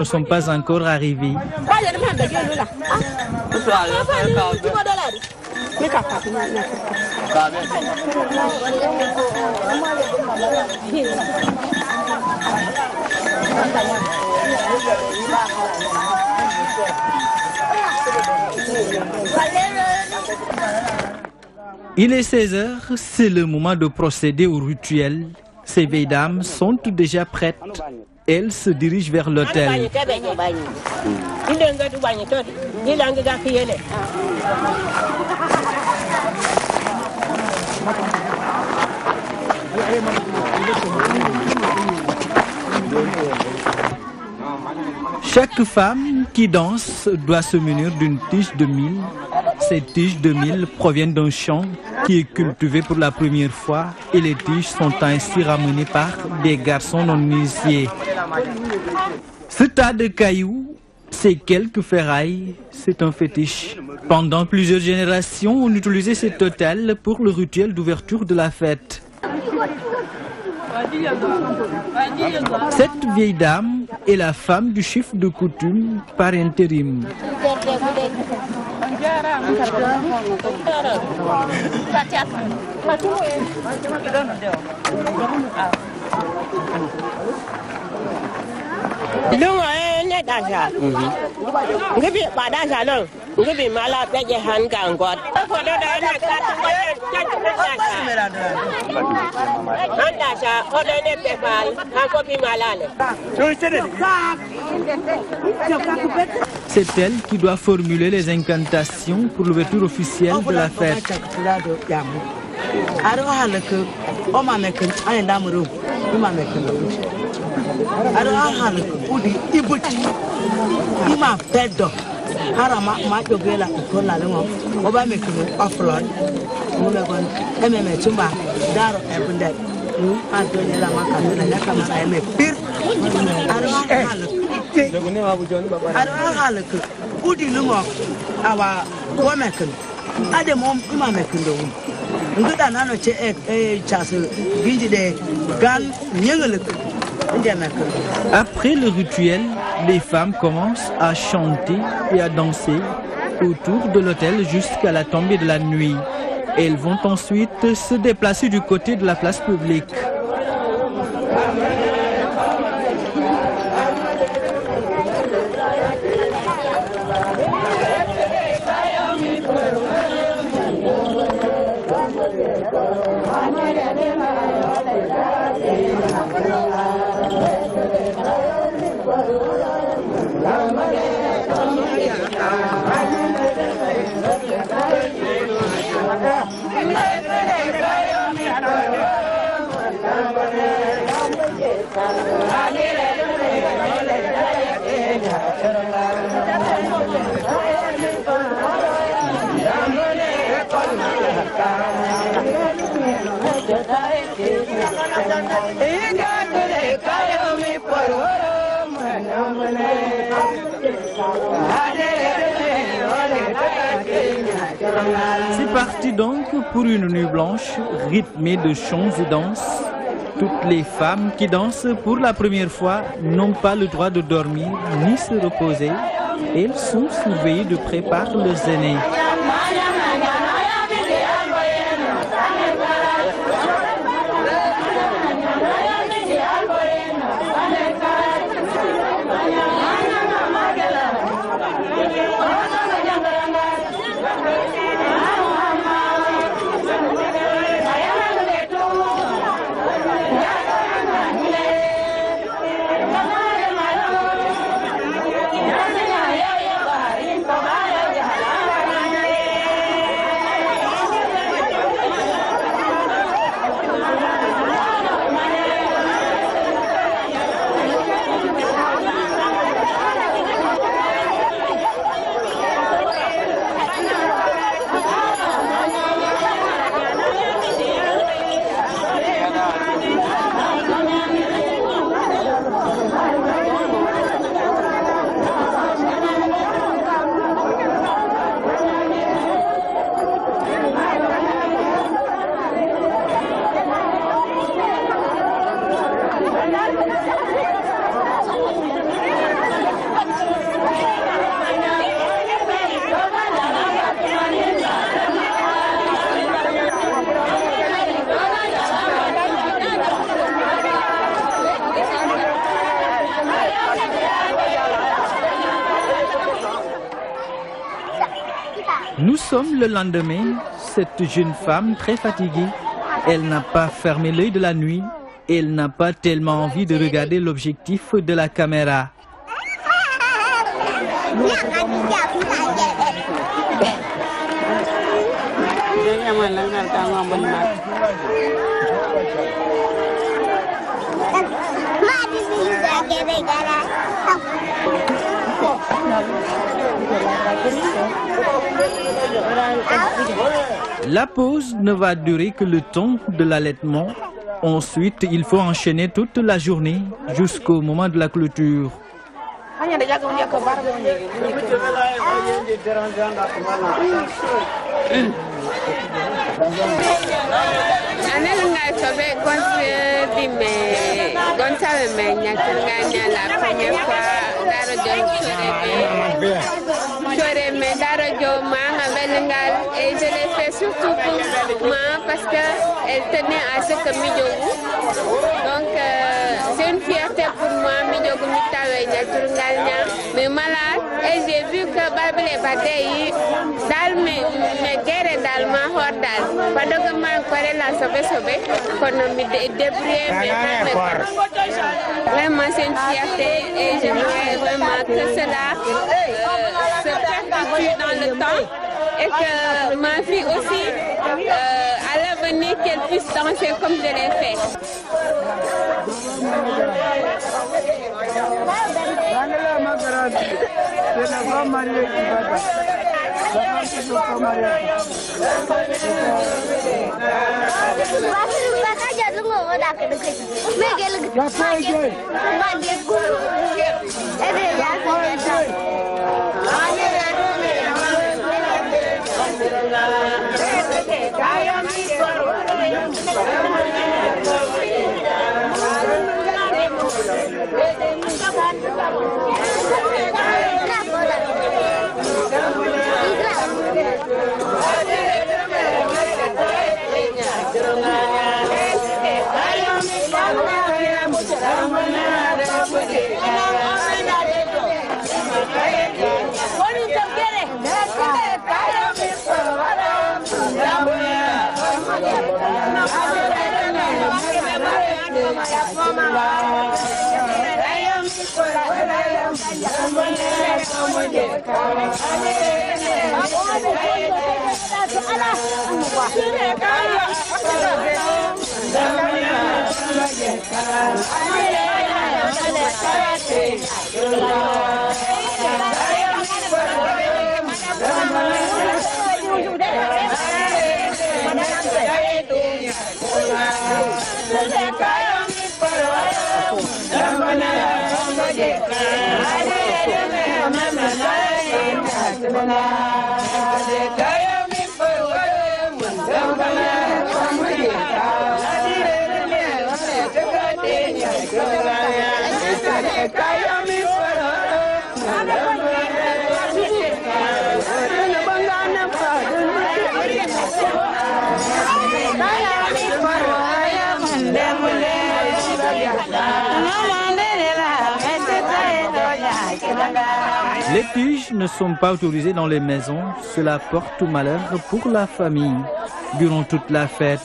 ne sont pas encore arrivés. Il est 16 h, c'est le moment de procéder au rituel. Ces vieilles dames sont toutes déjà prêtes. Elles se dirigent vers l'autel. Chaque femme qui danse doit se munir d'une tige de mil. Ces tiges de mil proviennent d'un champ qui est cultivé pour la première fois et les tiges sont ainsi ramenées par des garçons non initiés. Ce tas de cailloux, ces quelques ferrailles, c'est un fétiche. Pendant plusieurs générations, on utilisait cet autel pour le rituel d'ouverture de la fête. Cette vieille dame est la femme du chef de coutume par intérim. C'est elle qui doit formuler les incantations pour l'ouverture officielle de la fête. Après le rituel, les femmes commencent à chanter et à danser autour de l'autel jusqu'à la tombée de la nuit. Elles vont ensuite se déplacer du côté de la place publique. C'est parti donc pour une nuit blanche rythmée de chants et danses. Toutes les femmes qui dansent pour la première fois n'ont pas le droit de dormir ni se reposer. Elles sont surveillées de près par leurs aînés. Nous sommes le lendemain. Cette jeune femme très fatiguée, elle n'a pas fermé l'œil de la nuit. Elle n'a pas tellement envie de regarder l'objectif de la caméra. La pause ne va durer que le temps de l'allaitement. Ensuite, il faut enchaîner toute la journée jusqu'au moment de la clôture. Et je l'ai fait surtout pour moi parce qu'elle tenait à ce que Midjogu. Donc c'est une fierté pour moi, Midjogu mais malade. Et j'ai vu que Babel est battu dans mes guerres dans ma hordal. Pendant que ma corée la sauvé, qu'on me débrouillé. Vraiment c'est une fierté et j'aimerais vraiment que cela se perpétue dans le temps. Et que ma fille aussi, à l'avenir, qu'elle puisse danser comme je l'ai fait. Les tiges ne sont pas autorisées dans les maisons. Cela porte malheur pour la famille. Durant toute la fête,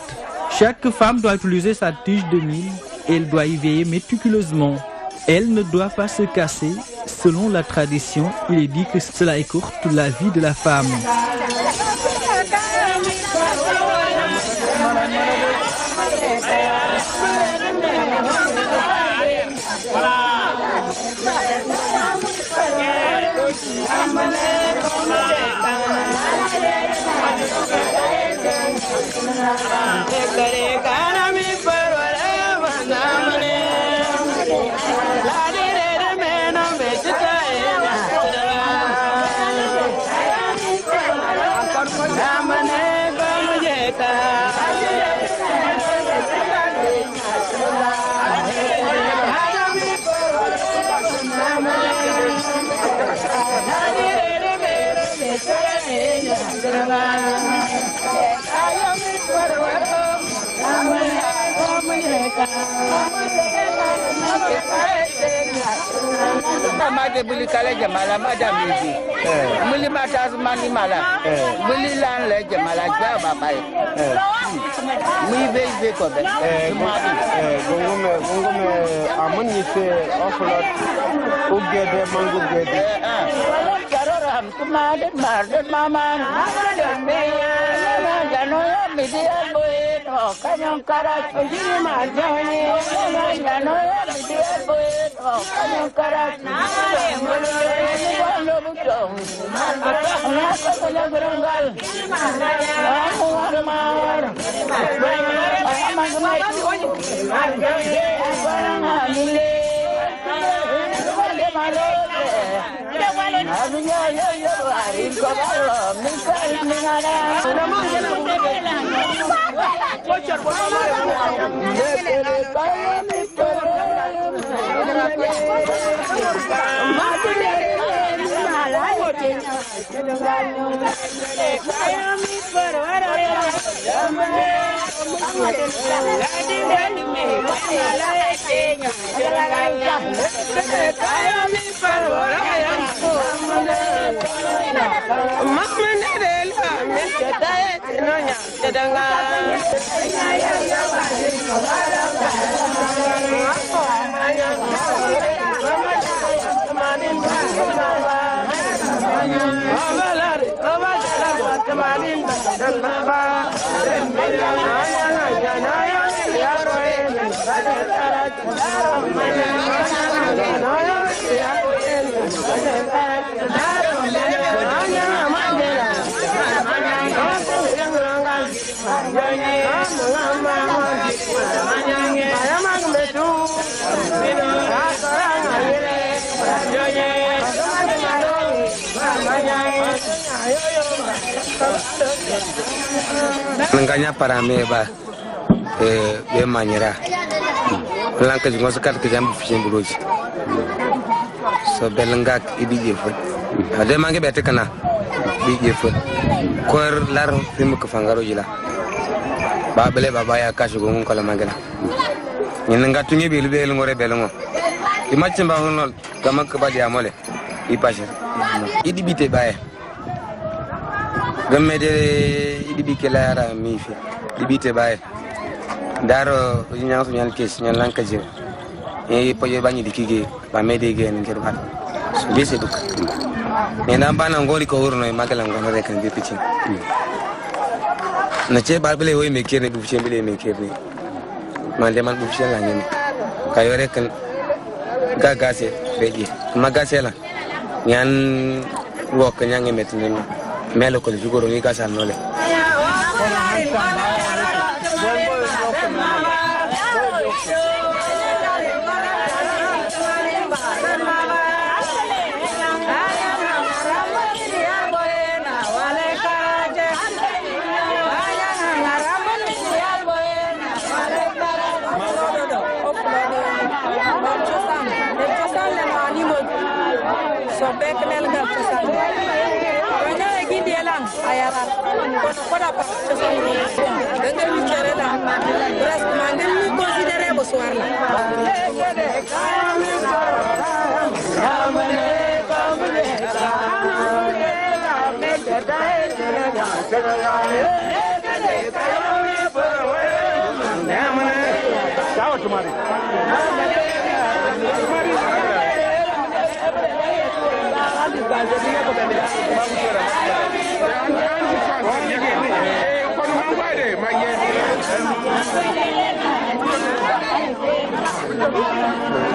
chaque femme doit utiliser sa tige de mil et elle doit y veiller méticuleusement. Elle ne doit pas se casser. Selon la tradition, il est dit que cela écourte la vie de la femme. Madame muli matas mani mala muli lan le jamala jaba bay muy be ko be gongume amon ni se oflot ugede mangu gede karoram tumade marde mama me jano mi dia boy no kanyon kara chiri ma jani jano mi dia boy no kanyon kara lo butom na ko la grangal amor mar Nengkanya para meba be manyera lanka jingo sakat ke jambu fishin buloji so belengak ibi jefo ade mange bete kana bi jefo kor lar fim ko fangaro jila ba bele baba ya kashi gongon kala mangala nyen ngatunye belu belu ngore belongo imacce ba honol kamak ba diamole i pasher idi bite baye gammede idi bikela yara mi fi ibite baye daro nyang sunyal kes nyal lanka je e poje bani dikige ba mede ge ngir bat so bese duk ne nan bana ngoli ko wurno magala ngono rek ngi picin na ce ba bele woy me kerne bu picin bele me kerne man de man bu picin la ngene kayo rek gagase beji magase la nyan wok nyange metni melo ko jugoro ngi gasal nole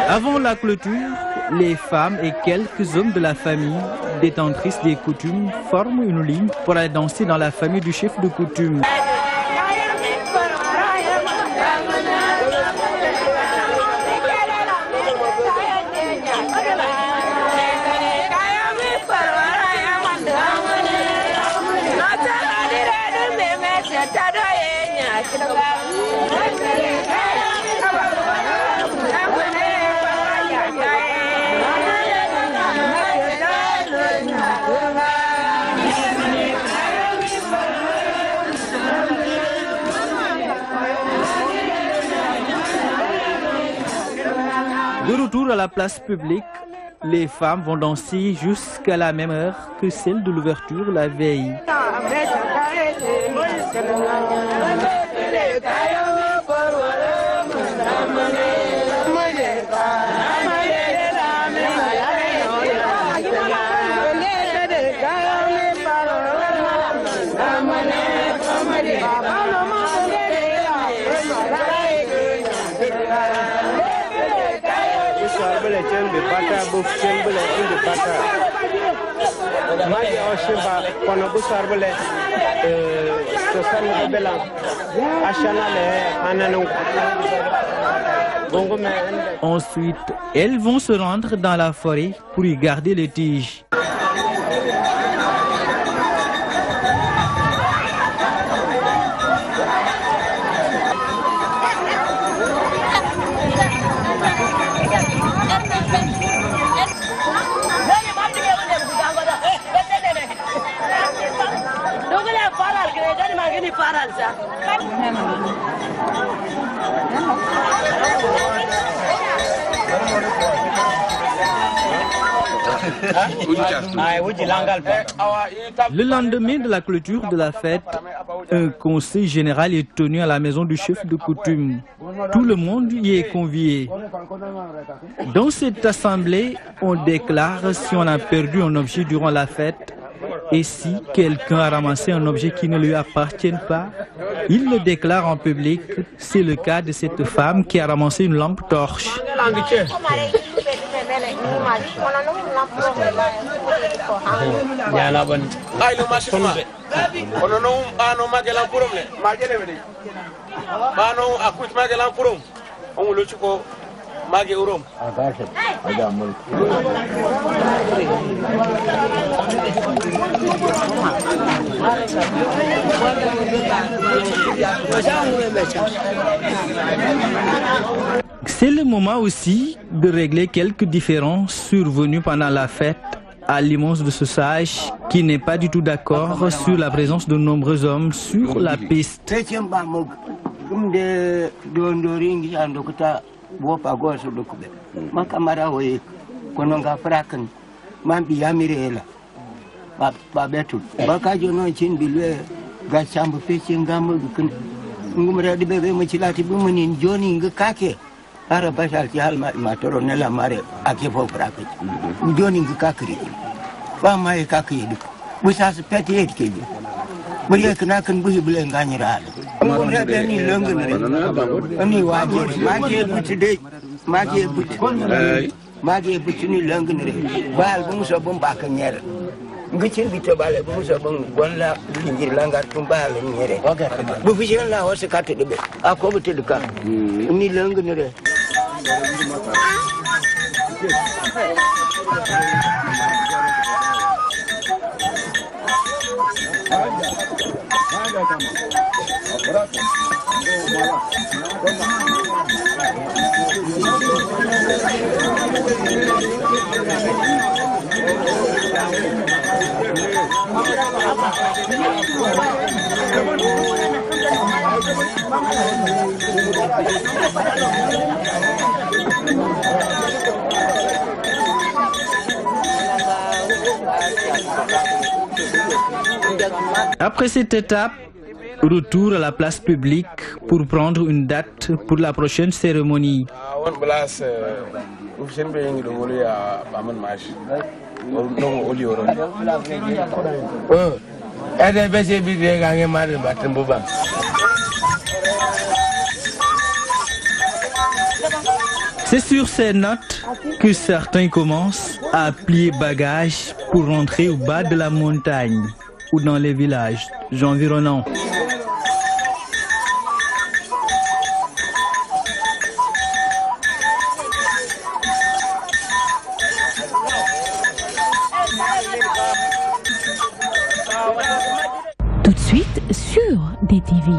Avant la clôture, les femmes et quelques hommes de la famille, détentrices des coutumes, forment une ligne pour aller danser dans la famille du chef de coutume. De retour à la place publique, les femmes vont danser jusqu'à la même heure que celle de l'ouverture la veille. Ensuite, elles vont se rendre dans la forêt pour y garder les tiges. Le lendemain de la clôture de la fête, un conseil général est tenu à la maison du chef de coutume. Tout le monde y est convié. Dans cette assemblée, on déclare si on a perdu un objet durant la fête et si quelqu'un a ramassé un objet qui ne lui appartient pas, il le déclare en public. C'est le cas de cette femme qui a ramassé une lampe torche. C'est le moment aussi de régler quelques différends survenus pendant la fête à l'immense de ce sage qui n'est pas du tout d'accord sur la présence de nombreux hommes sur la piste. Après cette étape, retour à la place publique pour prendre une date pour la prochaine cérémonie. C'est sur ces notes que certains commencent à plier bagages pour rentrer au bas de la montagne ou dans les villages environnants. Tout de suite sur DTV.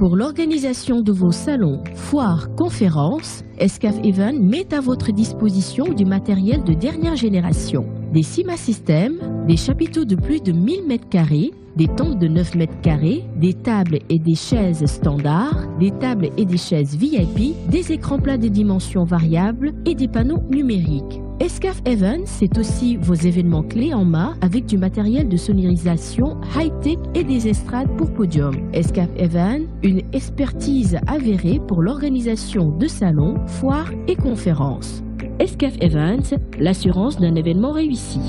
Pour l'organisation de vos salons, foires, conférences, Escaf Event met à votre disposition du matériel de dernière génération. Des CIMA Systems, des chapiteaux de plus de 1000 m², des tentes de 9 m², des tables et des chaises standards, des tables et des chaises VIP, des écrans plats de dimensions variables et des panneaux numériques. Escaf Event, c'est aussi vos événements clés en main avec du matériel de sonorisation high-tech et des estrades pour podium. Escaf Event, une expertise avérée pour l'organisation de salons, foires et conférences. Escaf Event, l'assurance d'un événement réussi.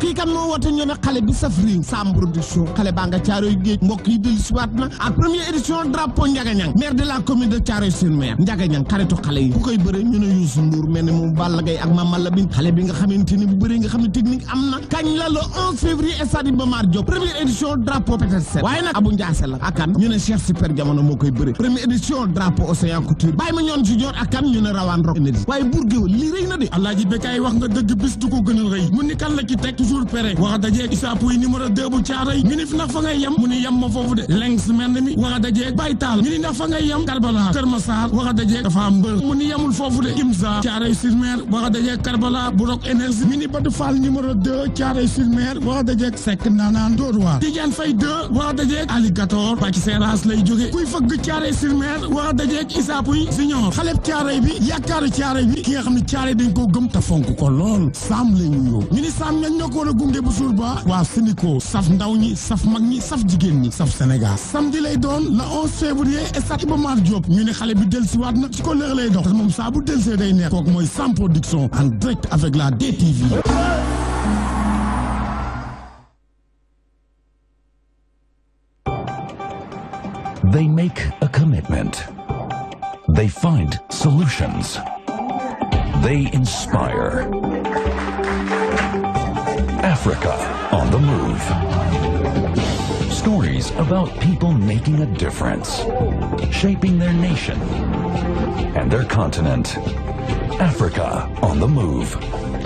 kii kan moo woote ñu ne xale bi saf réew Sam Production xale baa nga Caaroy Géej mbokk yi dellu si waat na ak première édition drapeau Ndiaga Niang maire de la commune de Thiaroye-sur-Mer Ndiaga Niang xaritu xale yi ku koy bëre ñu ne Youssou Ndour mel ni moom Balla Gaye ak Mama Lamine xale bi nga xamante ni bu bëree nga xam ne technique am na kañ la le 11 février stade Iba Mar Diop première édition drapeau Petersen waaye nag Abou Ndiassé la ak kan ñu ne Cheikh Super Jamono moo koy bëre première édition drapeau Océan Couture bàyyi ma ñoon junior ak kan ñu ne Rawane Rock Énergie waaye Bourguéwal lii rëy na de Alaaji Bekaay wax nga dëgg bis du ko gënal rëy mu ni kan la ci teg toujours pere wax dajeeg Issa Pouye numéro 2 bu Thiaroye ñu ni fi ndax fa ngay yem mu ni yem ma foofu de lengs mel mi wax dajeeg Baye Tall ñu ni ndax fa ngay yem Karbala Kër Massar wax dajeeg dafa am mbër mu ni yemul foofu de Imza Thiaroye-sur-Mer wax dajeeg Karbala bu Rock Énergie ñu ni Badou Fall numéro 2 Thiaroye-sur-Mer wax dajeeg Seck Nanaan Dóor waar Tidiane Faye 2 wax dajeeg Alligator Bàcc Seras lay jóge kuy fëgg Thiaroye-sur-Mer wax dajeeg Issa Pouye Junior xaleb Thiaroye bi yaakaaru Thiaroye bi ki nga xam ne Thiaroye dañ koo gëm ta fonk ko lool Sam la ñu yow ñu ni Sam ñan ñoo ko war a gunge bu suur ba waa Sénico saf ndaw ñi saf mag ñi saf jigéen ñi saf Sénégal samedi lay doon le 11 février stade Iba Mar Diop ñu ne xale bi dellusiwaat na ci ko leer lay dox moom saa bu dellusee day neex kooku mooy Sam Production en direct avec la DTV. They make a commitment. They find solutions. They inspire. Africa on the move. Stories about people making a difference, shaping their nation and their continent. Africa on the move.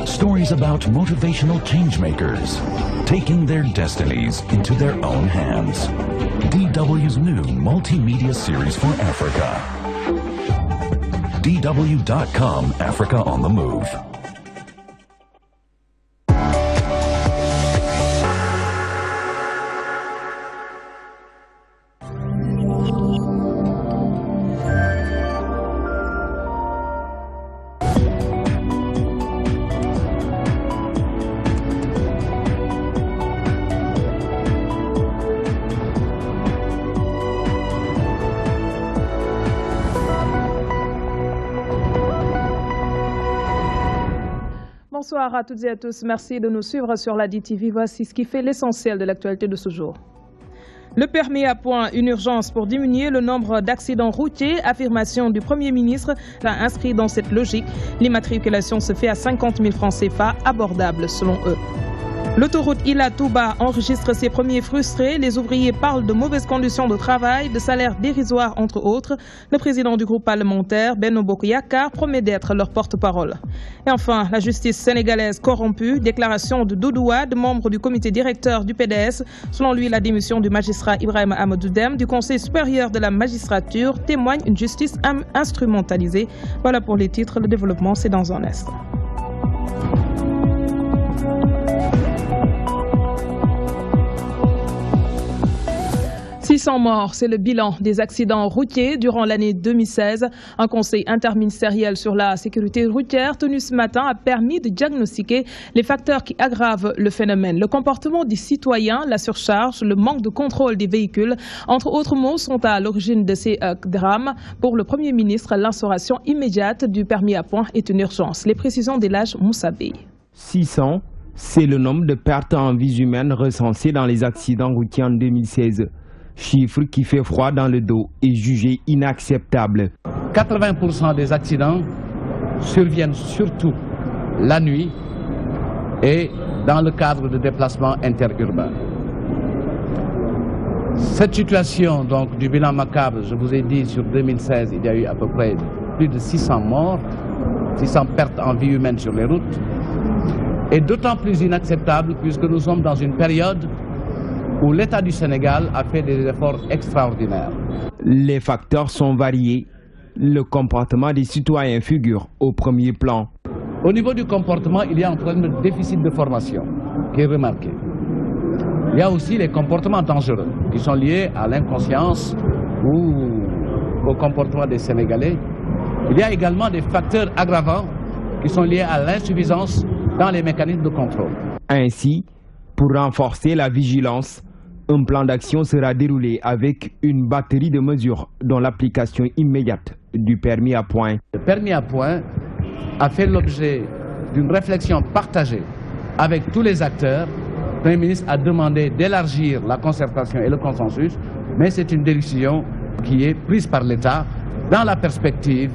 Stories about motivational changemakers, taking their destinies into their own hands. DW's new multimedia series for Africa. DW.com Africa on the Move. Bonsoir à toutes et à tous. Merci de nous suivre sur la DTV. Voici ce qui fait l'essentiel de l'actualité de ce jour. Le permis à point, une urgence pour diminuer le nombre d'accidents routiers. Affirmation du Premier ministre a inscrit dans cette logique. L'immatriculation se fait à 50 000 francs CFA, abordable selon eux. L'autoroute Ila-Touba enregistre ses premiers frustrés. Les ouvriers parlent de mauvaises conditions de travail, de salaires dérisoires entre autres. Le président du groupe parlementaire, Benno Bokk Yakaar, promet d'être leur porte-parole. Et enfin, la justice sénégalaise corrompue. Déclaration de Doudou Wade, membre du comité directeur du PDS. Selon lui, la démission du magistrat Ibrahima Amadou Dème du Conseil supérieur de la magistrature témoigne une justice instrumentalisée. Voilà pour les titres. Le développement, c'est dans un instant. 600 morts, c'est le bilan des accidents routiers durant l'année 2016. Un conseil interministériel sur la sécurité routière tenu ce matin a permis de diagnostiquer les facteurs qui aggravent le phénomène. Le comportement des citoyens, la surcharge, le manque de contrôle des véhicules, entre autres mots, sont à l'origine de ces drames. Pour le Premier ministre, l'instauration immédiate du permis à point est une urgence. Les précisions d'Elhadj Moussabé. 600, c'est le nombre de pertes en vies humaines recensées dans les accidents routiers en 2016. Chiffre qui fait froid dans le dos et jugé inacceptable. 80% des accidents surviennent surtout la nuit et dans le cadre de déplacements interurbains. Cette situation donc du bilan macabre, je vous ai dit sur 2016, il y a eu à peu près plus de 600 morts, 600 pertes en vie humaine sur les routes. est d'autant plus inacceptable puisque nous sommes dans une période où l'État du Sénégal a fait des efforts extraordinaires. Les facteurs sont variés. Le comportement des citoyens figure au premier plan. Au niveau du comportement, il y a un problème de déficit de formation qui est remarqué. Il y a aussi les comportements dangereux qui sont liés à l'inconscience ou au comportement des Sénégalais. Il y a également des facteurs aggravants qui sont liés à l'insuffisance dans les mécanismes de contrôle. Ainsi, pour renforcer la vigilance, un plan d'action sera déroulé avec une batterie de mesures dont l'application immédiate du permis à points. Le permis à points a fait l'objet d'une réflexion partagée avec tous les acteurs. Le Premier ministre a demandé d'élargir la concertation et le consensus, mais c'est une décision qui est prise par l'État dans la perspective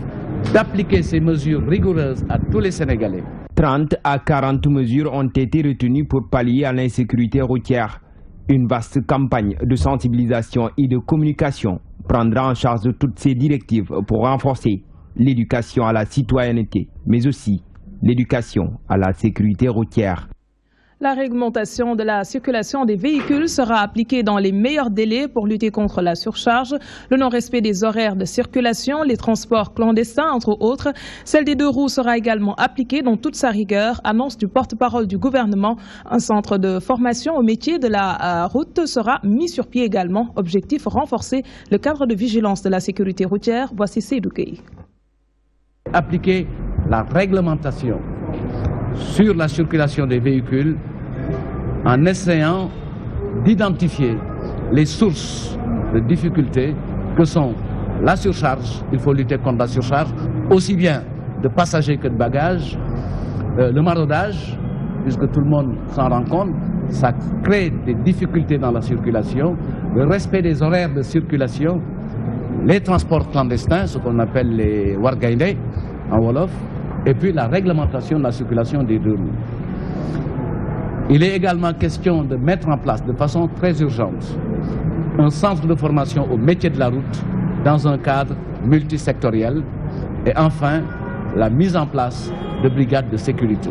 d'appliquer ces mesures rigoureuses à tous les Sénégalais. 30 à 40 mesures ont été retenues pour pallier à l'insécurité routière. Une vaste campagne de sensibilisation et de communication prendra en charge de toutes ces directives pour renforcer l'éducation à la citoyenneté, mais aussi l'éducation à la sécurité routière. La réglementation de la circulation des véhicules sera appliquée dans les meilleurs délais pour lutter contre la surcharge, le non-respect des horaires de circulation, les transports clandestins, entre autres. Celle des 2 roues sera également appliquée dans toute sa rigueur, annonce du porte-parole du gouvernement. Un centre de formation au métier de la route sera mis sur pied également. Objectif, renforcer le cadre de vigilance de la sécurité routière. Voici Seydou Gueye. Appliquer la réglementation sur la circulation des véhicules en essayant d'identifier les sources de difficultés que sont la surcharge, il faut lutter contre la surcharge, aussi bien de passagers que de bagages, le maraudage, puisque tout le monde s'en rend compte, ça crée des difficultés dans la circulation, le respect des horaires de circulation, les transports clandestins, ce qu'on appelle les wargaïnés en Wolof, et puis la réglementation de la circulation des 2 roues. Il est également question de mettre en place de façon très urgente un centre de formation au métier de la route dans un cadre multisectoriel et enfin la mise en place de brigades de sécurité.